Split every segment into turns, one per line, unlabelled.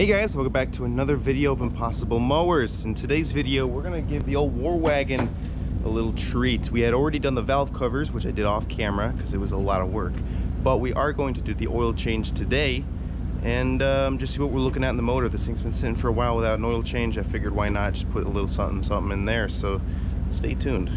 Hey guys, welcome back to another video of Impossible Mowers. In today's video, we're gonna give the old War Wagon a little treat. We had already done the valve covers, which I did off camera because it was a lot of work. But we are going to do the oil change today and just see what we're looking at in the motor. This thing's been sitting for a while without an oil change. I figured why not just put a little something in there. So stay tuned.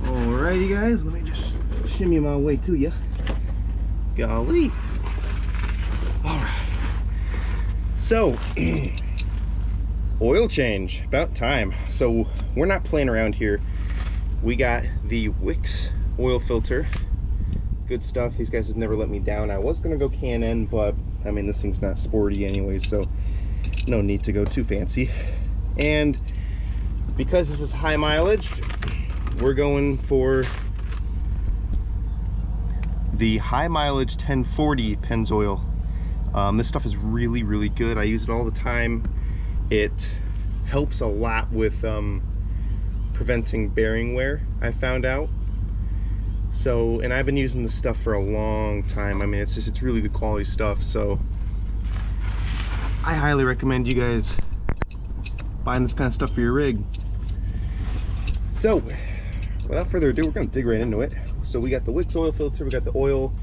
Alrighty guys, let me just shimmy my way to you. Golly. Alright. So, oil change, about time. So, we're not playing around here. We got the Wix oil filter. Good stuff. These guys have never let me down. I was gonna go Canon, but I mean, this thing's not sporty anyway, so no need to go too fancy. And because this is high mileage, we're going for the high mileage 1040 Pennzoil. This stuff is really good. I use it all the time. It helps a lot with preventing bearing wear, I found out. So, and I've been using this stuff for a long time. I mean, it's really good quality stuff. So I highly recommend you guys buying this kind of stuff for your rig. So without further ado, we're gonna dig right into it. So we got the Wix oil filter, we got the oil.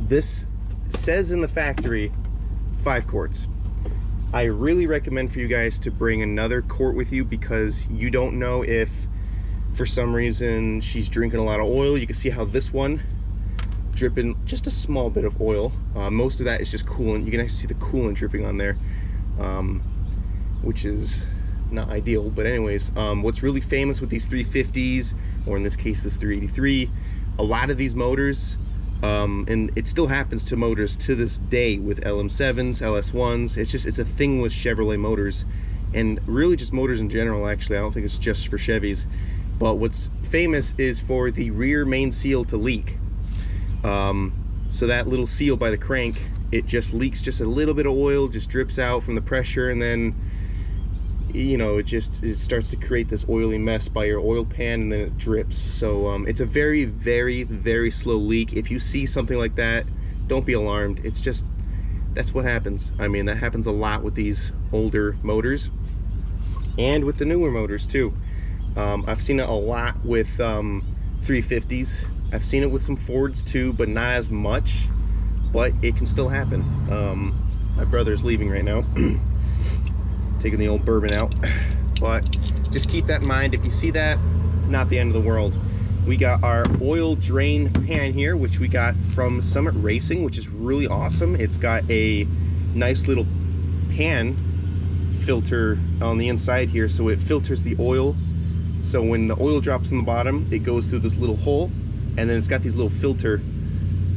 This says in the factory 5 quarts. I really recommend for you guys to bring another quart with you because you don't know if for some reason she's drinking a lot of oil. You can see how this one dripping just a small bit of oil. Most of that is just coolant. You can actually see the coolant dripping on there, which is not ideal. But anyways, what's really famous with these 350s, or in this case this 383, a lot of these motors, and it still happens to motors to this day with LM7s, LS1s. It's a thing with Chevrolet motors, and really just motors in general. Actually, I don't think it's just for Chevys, but what's famous is for the rear main seal to leak. So that little seal by the crank, it just leaks just a little bit of oil, just drips out from the pressure, and then you know, it starts to create this oily mess by your oil pan, and then it drips. So it's a very slow leak. If you see something like that, don't be alarmed. It's just, that's what happens. I mean, that happens a lot with these older motors and with the newer motors too. I've seen it a lot with 350s. I've seen it with some Fords too, but not as much, but it can still happen. My brother's leaving right now. Taking the old bourbon out, but just keep that in mind. If you see that, not the end of the world. We got our oil drain pan here, which we got from Summit Racing, which is really awesome. It's got a nice little pan filter on the inside here, so it filters the oil. So when the oil drops in the bottom, it goes through this little hole, and then it's got these little filter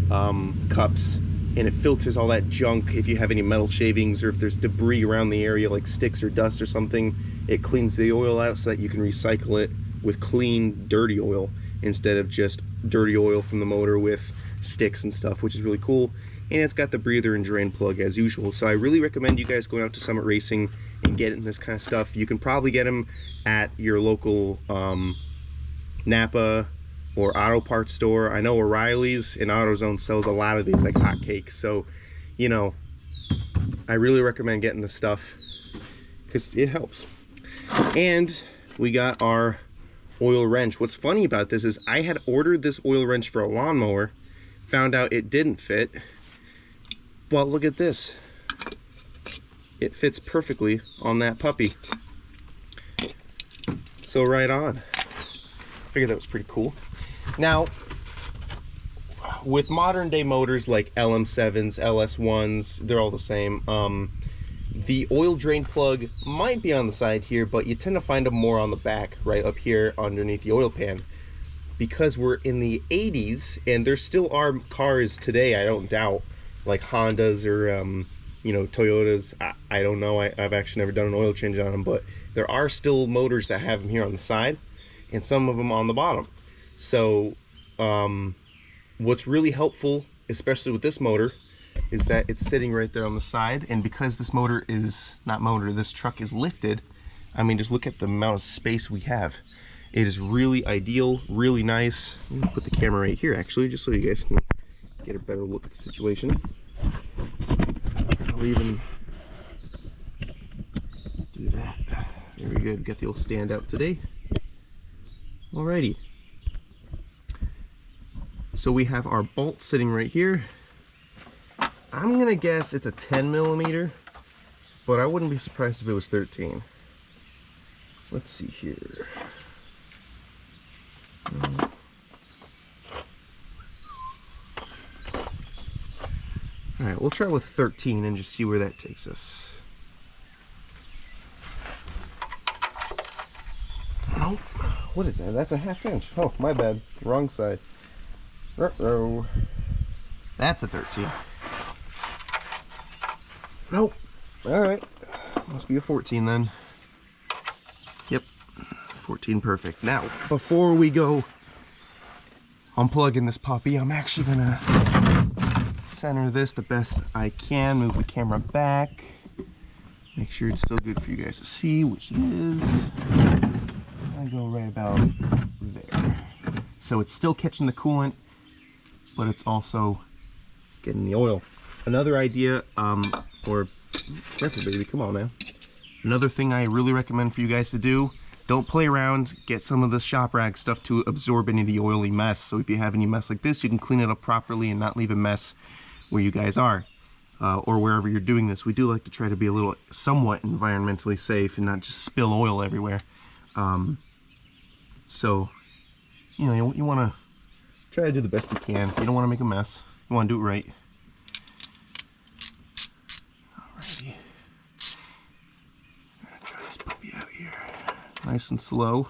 cups, and it filters all that junk. If you have any metal shavings or if there's debris around the area like sticks or dust or something, it cleans the oil out so that you can recycle it with clean dirty oil instead of just dirty oil from the motor with sticks and stuff, which is really cool. And it's got the breather and drain plug as usual. So I really recommend you guys going out to Summit Racing and getting this kind of stuff. You can probably get them at your local Napa or auto parts store. I know O'Reilly's and AutoZone sells a lot of these like hotcakes. So, you know, I really recommend getting this stuff because it helps. And we got our oil wrench. What's funny about this is I had ordered this oil wrench for a lawnmower, found out it didn't fit, but look at this. It fits perfectly on that puppy. So right on. I figured that was pretty cool. Now, with modern day motors like LM7s, LS1s, they're all the same. The oil drain plug might be on the side here, but you tend to find them more on the back, right up here underneath the oil pan. Because we're in the 80s, and there still are cars today, I don't doubt, like Hondas or you know, Toyotas. I don't know, I've actually never done an oil change on them, but there are still motors that have them here on the side and some of them on the bottom. So What's really helpful, especially with this motor, is that it's sitting right there on the side, and because this motor is this truck is lifted, I mean, just look at the amount of space we have. It is really ideal, really nice. I'm gonna put the camera right here actually, just so you guys can get a better look at the situation. I'll even do that. Very good. Got the old stand out today. Alrighty. So we have our bolt sitting right here. I'm gonna guess it's a 10 millimeter, but I wouldn't be surprised if it was 13. Let's see here. Alright, we'll try with 13 and just see where that takes us. Nope. What is that? That's a 1/2 inch. Oh, my bad. Wrong side. Uh-oh. That's a 13. Nope. Alright. Must be a 14 then. Yep. 14, perfect. Now, before we go unplugging this puppy, I'm actually gonna center this the best I can, move the camera back, make sure it's still good for you guys to see, which it is. I go right about there. So it's still catching the coolant, but it's also getting the oil. Another idea, or careful baby, come on now. Another thing I really recommend for you guys to do, don't play around, get some of the shop rag stuff to absorb any of the oily mess. So if you have any mess like this, you can clean it up properly and not leave a mess where you guys are, or wherever you're doing this. We do like to try to be a little somewhat environmentally safe and not just spill oil everywhere. So, you know, you want to try to do the best you can. You don't want to make a mess. You want to do it right. Alrighty. I'm gonna try this puppy out here. Nice and slow.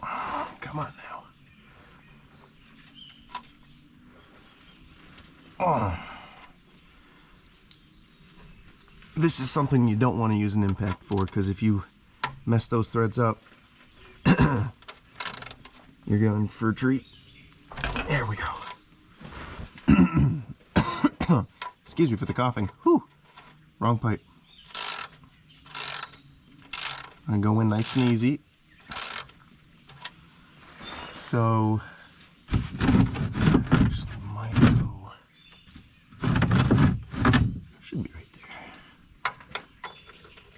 Oh, come on now. Oh. This is something you don't want to use an impact for, because if you mess those threads up, you're going for a treat. There we go. Excuse me for the coughing. Whew. Wrong pipe. I'm gonna go in nice and easy. So just might go. Should be right there.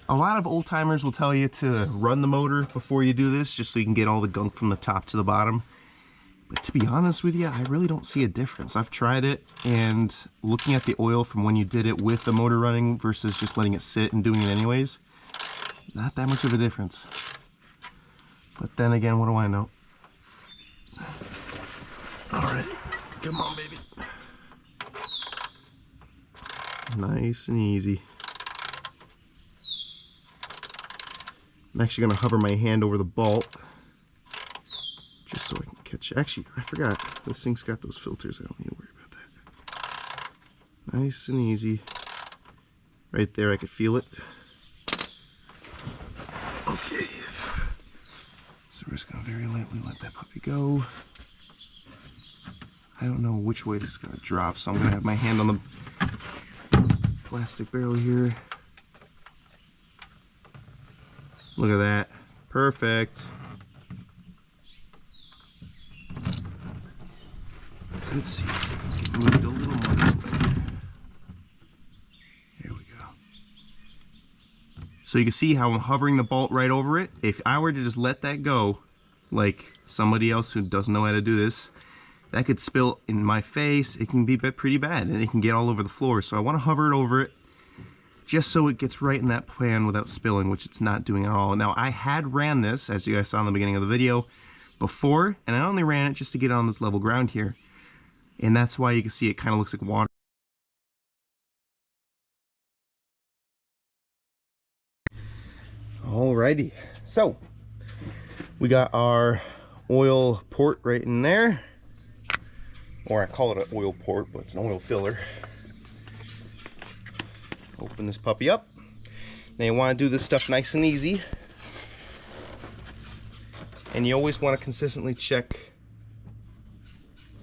A lot of old timers will tell you to run the motor before you do this, just so you can get all the gunk from the top to the bottom. But to be honest with you, I really don't see a difference. I've tried it, and looking at the oil from when you did it with the motor running versus just letting it sit and doing it anyways, not that much of a difference. But then again, what do I know? Alright, come on baby. Nice and easy. I'm actually going to hover my hand over the bolt just so I can catch it. Actually, I forgot. This thing's got those filters. I don't need to worry about that. Nice and easy. Right there, I could feel it. Okay. So we're just going to very lightly let that puppy go. I don't know which way this is going to drop, so I'm going to have my hand on the plastic barrel here. Look at that. Perfect. Let's see. Move it a little more this way. There we go. So you can see how I'm hovering the bolt right over it. If I were to just let that go, like somebody else who doesn't know how to do this, that could spill in my face. It can be pretty bad, and it can get all over the floor. So I want to hover it over it, just so it gets right in that pan without spilling, which it's not doing at all. Now, I had ran this, as you guys saw in the beginning of the video, before, and I only ran it just to get on this level ground here. And that's why you can see it kind of looks like water. Alrighty, so we got our oil port right in there. Or I call it an oil port, but it's an oil filler. Open this puppy up. Now you want to do this stuff nice and easy. And you always want to consistently check.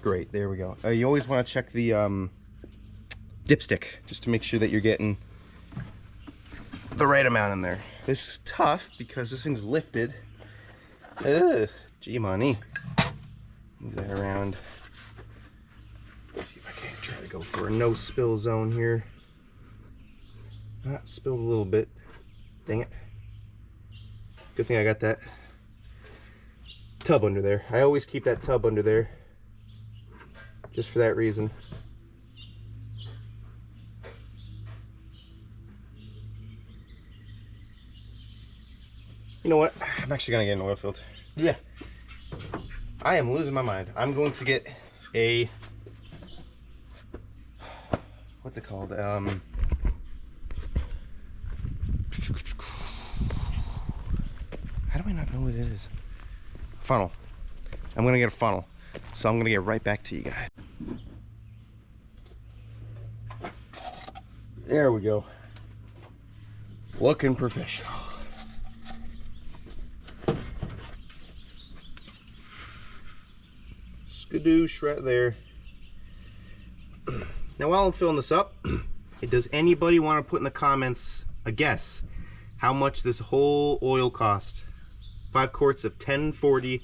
Great, there we go. You always want to check the dipstick just to make sure that you're getting the right amount in there. This is tough because this thing's lifted. Ugh, gee money. Move that around. See if I can't try to go for a no spill zone here. Ah, spilled a little bit. Dang it. Good thing I got that tub under there. I always keep that tub under there just for that reason. You know what? I'm actually gonna get an oil filter. Yeah. I am losing my mind. I'm going to get a, what's it called? How do I not know what it is? Funnel. I'm gonna get a funnel. So I'm gonna get right back to you guys. There we go. Looking professional. Skadoosh right there. Now while I'm filling this up, does anybody want to put in the comments a guess how much this whole oil cost? 5 quarts of 1040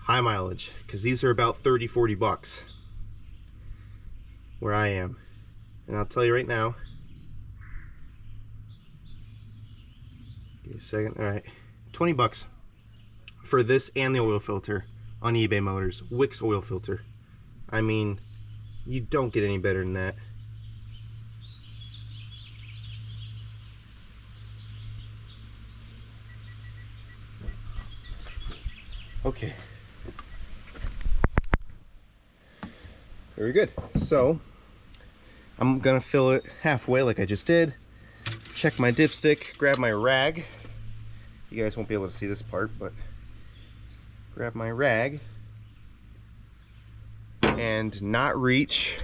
high mileage, because these are about 30-40 bucks where I am. And I'll tell you right now. Give me a second. All right, 20 bucks for this and the oil filter on eBay Motors. Wix oil filter. I mean, you don't get any better than that. Okay. Very good. So I'm gonna fill it halfway like I just did. Check my dipstick, grab my rag. You guys won't be able to see this part, but grab my rag and not reach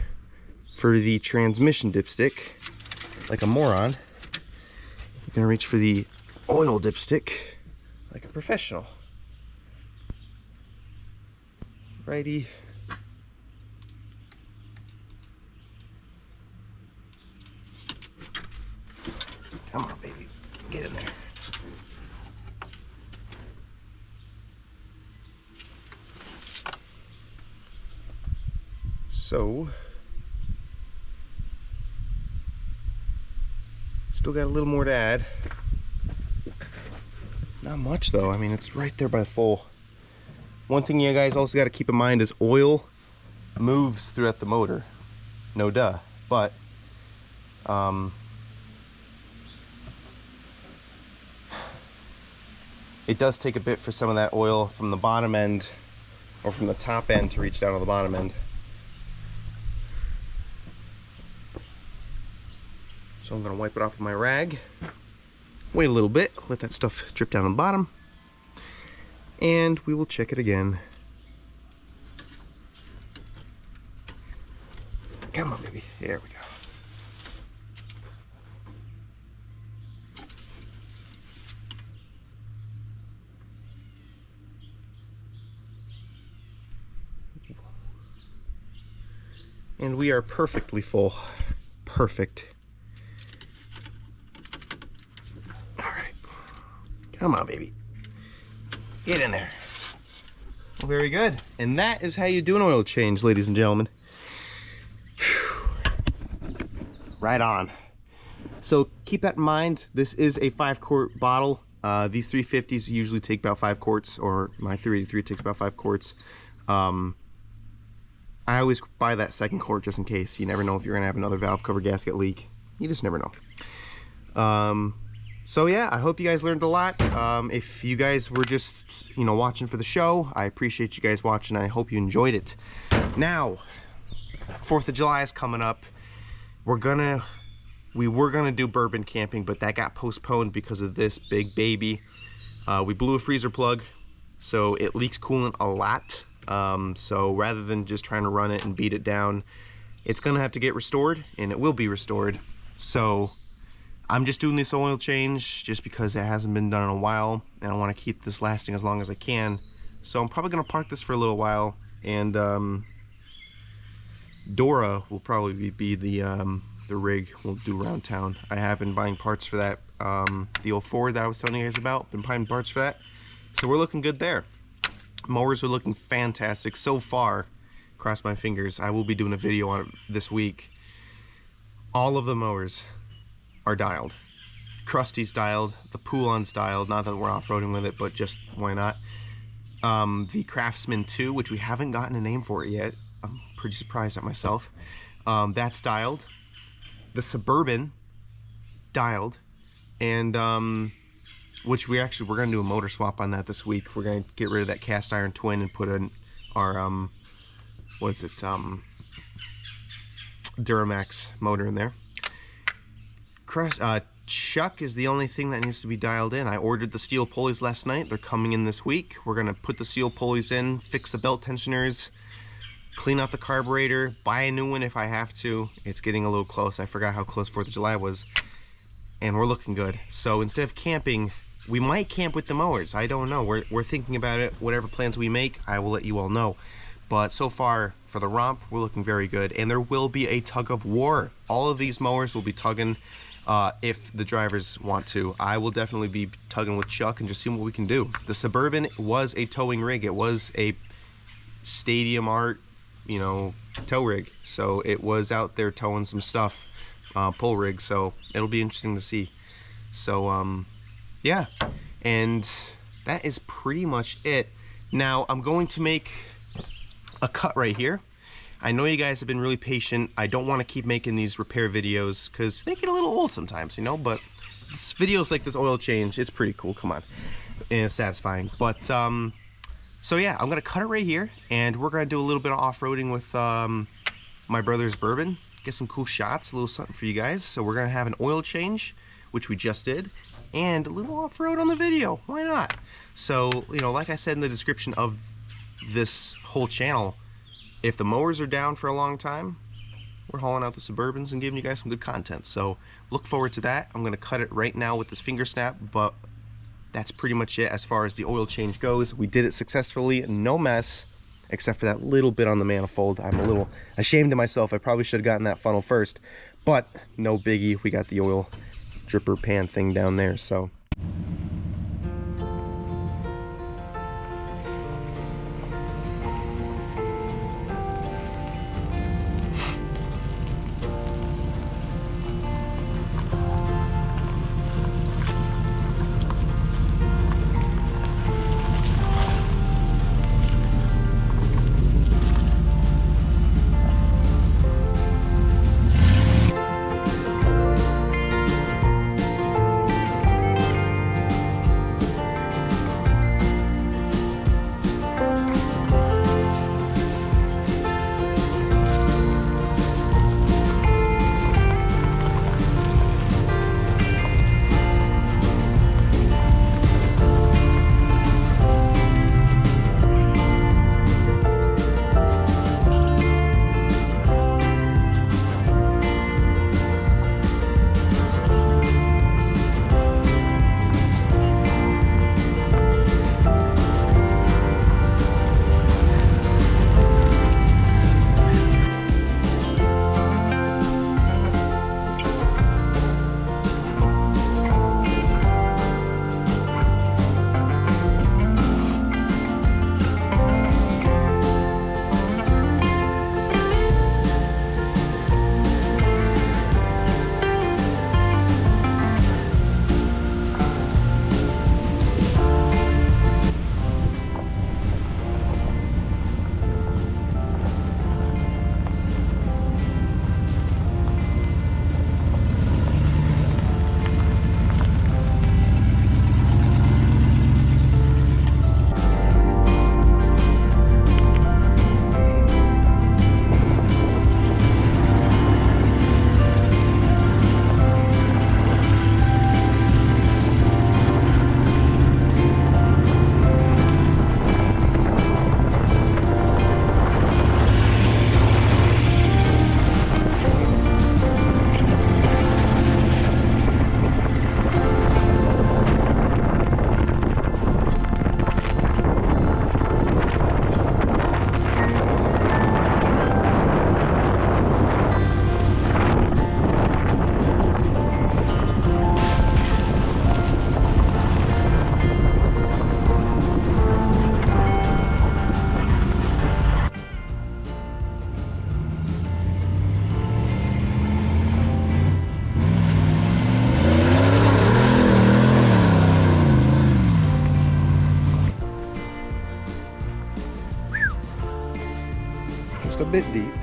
for the transmission dipstick like a moron. You're gonna reach for the oil dipstick like a professional. Righty. Come on, baby. Get in there. So, still got a little more to add. Not much though. I mean, it's right there by full. One thing you guys also got to keep in mind is oil moves throughout the motor. No duh. But it does take a bit for some of that oil from the bottom end or from the top end to reach down to the bottom end. So I'm going to wipe it off with my rag. Wait a little bit, let that stuff drip down on the bottom. And we will check it again. Come on, baby. There we go. And we are perfectly full. Perfect. All right. Come on, baby. Get in there. Well, very good. And that is how you do an oil change, ladies and gentlemen. Whew. Right on. So keep that in mind. This is a 5-quart bottle. These 350s usually take about 5 quarts, or my 383 takes about 5 quarts. I always buy that 2nd quart just in case. You never know if you're gonna have another valve cover gasket leak. You just never know. So yeah, I hope you guys learned a lot. If you guys were just, you know, watching for the show, I appreciate you guys watching. I hope you enjoyed it. Now, 4th of July is coming up. We were gonna do bourbon camping, but that got postponed because of this big baby. We blew a freezer plug, so it leaks coolant a lot. So rather than just trying to run it and beat it down, it's gonna have to get restored, and it will be restored. So I'm just doing this oil change just because it hasn't been done in a while, and I want to keep this lasting as long as I can. So I'm probably going to park this for a little while, and Dora will probably be the rig we'll do around town. I have been buying parts for that. The 04 that I was telling you guys about, been buying parts for that. So we're looking good there. Mowers are looking fantastic so far. Cross my fingers. I will be doing a video on it this week. All of the mowers are dialed. Krusty's dialed, the Poulon's dialed, not that we're off-roading with it, but just why not. The Craftsman 2, which we haven't gotten a name for it yet. I'm pretty surprised at myself. That's dialed. The Suburban dialed, and which we're gonna do a motor swap on that this week. We're gonna get rid of that cast iron twin and put in our what is it, Duramax motor in there. Chuck is the only thing that needs to be dialed in. I ordered the steel pulleys last night. They're coming in this week. We're gonna put the steel pulleys in, fix the belt tensioners, clean out the carburetor, buy a new one if I have to. It's getting a little close. I forgot how close 4th of July was, and we're looking good. So instead of camping, we might camp with the mowers. I don't know. We're thinking about it. Whatever plans we make, I will let you all know. But so far, for the romp, we're looking very good. And there will be a tug of war. All of these mowers will be tugging if the drivers want to. I will definitely be tugging with Chuck and just seeing what we can do. The Suburban was a towing rig. It was a stadium art, you know, tow rig. So it was out there towing some stuff, pull rig. So it'll be interesting to see. So yeah, and that is pretty much it. Now I'm going to make a cut right here. I know you guys have been really patient. I don't want to keep making these repair videos because they get a little old sometimes, you know, but this videos like this oil change, it's pretty cool, come on, and it's satisfying. But so yeah, I'm gonna cut it right here, and we're gonna do a little bit of off-roading with my brother's Bourbon, get some cool shots, a little something for you guys. So we're gonna have an oil change, which we just did, and a little off-road on the video. Why not? So, you know, like I said in the description of this whole channel, if the mowers are down for a long time, we're hauling out the Suburbans and giving you guys some good content. So look forward to that. I'm gonna cut it right now with this finger snap, but that's pretty much it as far as the oil change goes. We did it successfully, no mess, except for that little bit on the manifold. I'm a little ashamed of myself. I probably should have gotten that funnel first, but no biggie. We got the oil dripper pan thing down there, so. bit deep.